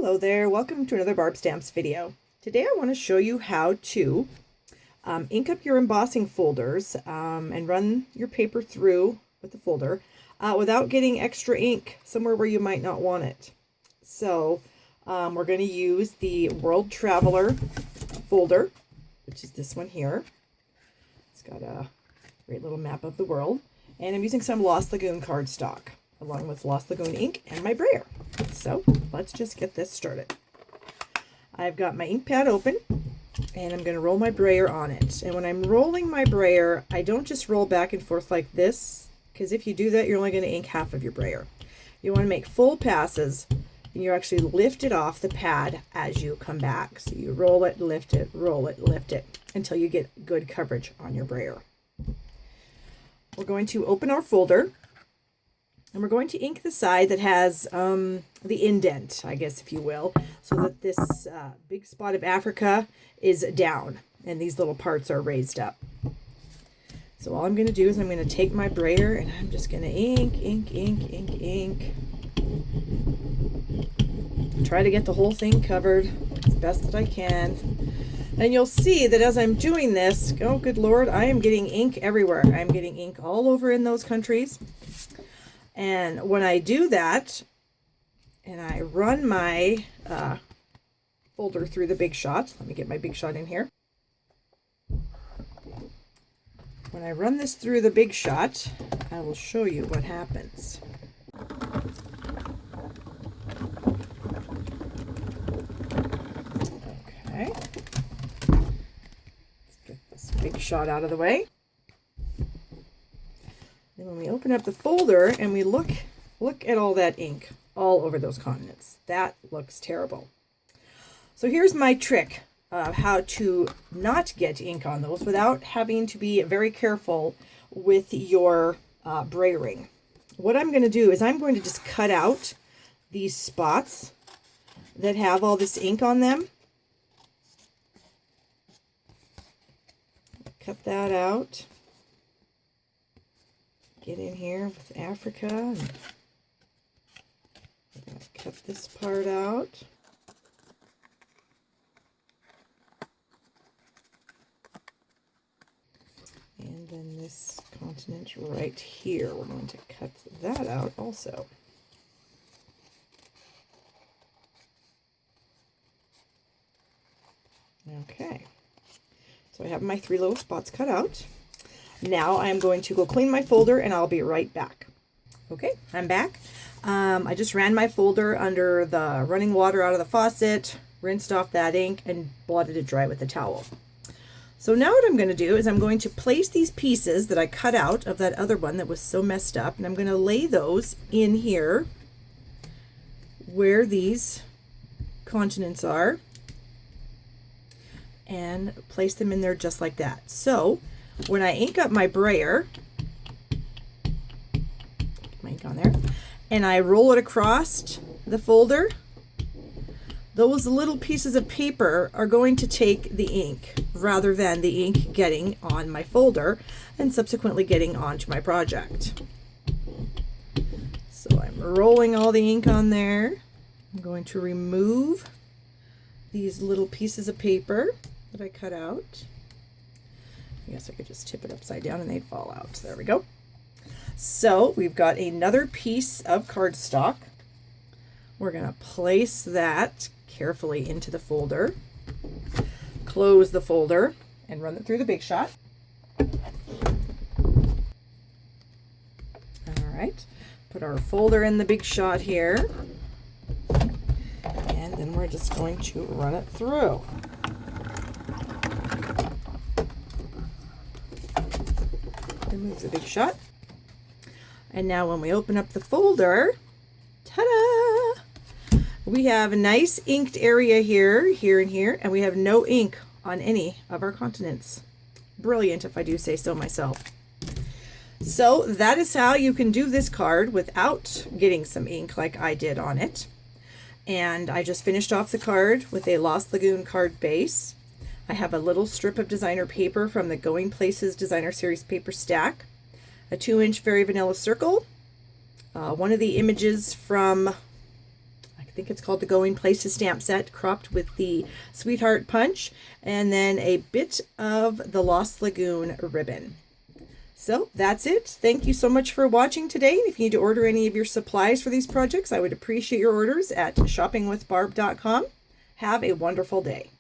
Hello there, welcome to another Barb Stamps video. Today I want to show you how to ink up your embossing folders and run your paper through with the folder without getting extra ink somewhere where you might not want it. So we're going to use the World Traveler folder, which is this one here. It's got a great little map of the world. And I'm using some Lost Lagoon cardstock along with Lost Lagoon ink and my brayer. So let's just get this started. I've got my ink pad open and I'm going to roll my brayer on it. And when I'm rolling my brayer, I don't just roll back and forth like this, because if you do that, you're only going to ink half of your brayer. You want to make full passes and you actually lift it off the pad as you come back. So you roll it, lift it, roll it, lift it until you get good coverage on your brayer. We're going to open our folder and we're going to ink the side that has the indent, I guess, if you will, so that this big spot of Africa is down and these little parts are raised up. So all I'm going to do is I'm going to take my brayer and I'm just going to ink, ink, ink, ink, ink. Try to get the whole thing covered as best that I can. And you'll see that as I'm doing this, oh good Lord, I am getting ink everywhere. I'm getting ink all over in those countries. And when I do that, and I run my folder through the Big Shot, let me get my Big Shot in here. When I run this through the Big Shot, I will show you what happens. Okay. Let's get this Big Shot out of the way. Then when we open up the folder and we look at all that ink all over those continents. That looks terrible. So here's my trick of how to not get ink on those without having to be very careful with your brayering. What I'm going to do is I'm going to just cut out these spots that have all this ink on them. Cut that out. Get in here with Africa and cut this part out. And then this continent right here, we're going to cut that out also. Okay, so I have my 3 little spots cut out. Now I'm going to go clean my folder and I'll be right back. Okay, I'm back. I just ran my folder under the running water out of the faucet, rinsed off that ink, and blotted it dry with a towel. So now what I'm going to do is I'm going to place these pieces that I cut out of that other one that was so messed up, and I'm going to lay those in here where these continents are and place them in there just like that. So when I ink up my brayer, my ink on there, and I roll it across the folder, those little pieces of paper are going to take the ink rather than the ink getting on my folder and subsequently getting onto my project. So I'm rolling all the ink on there. I'm going to remove these little pieces of paper that I cut out. I guess I could just tip it upside down and they'd fall out. There we go. So we've got another piece of cardstock. We're going to place that carefully into the folder, close the folder, and run it through the Big Shot. All right, put our folder in the Big Shot here, and then we're just going to run it through. Remove the Big Shot. And now when we open up the folder, ta-da! We have a nice inked area here, here, and here, and we have no ink on any of our continents. Brilliant, if I do say so myself. So that is how you can do this card without getting some ink like I did on it. And I just finished off the card with a Lost Lagoon card base. I have a little strip of designer paper from the Going Places Designer Series paper stack, a 2-inch Fairy Vanilla circle, one of the images from think it's called the Going Places stamp set, cropped with the Sweetheart Punch, and then a bit of the Lost Lagoon ribbon. So that's it. Thank you so much for watching today. If you need to order any of your supplies for these projects, I would appreciate your orders at shoppingwithbarb.com. Have a wonderful day.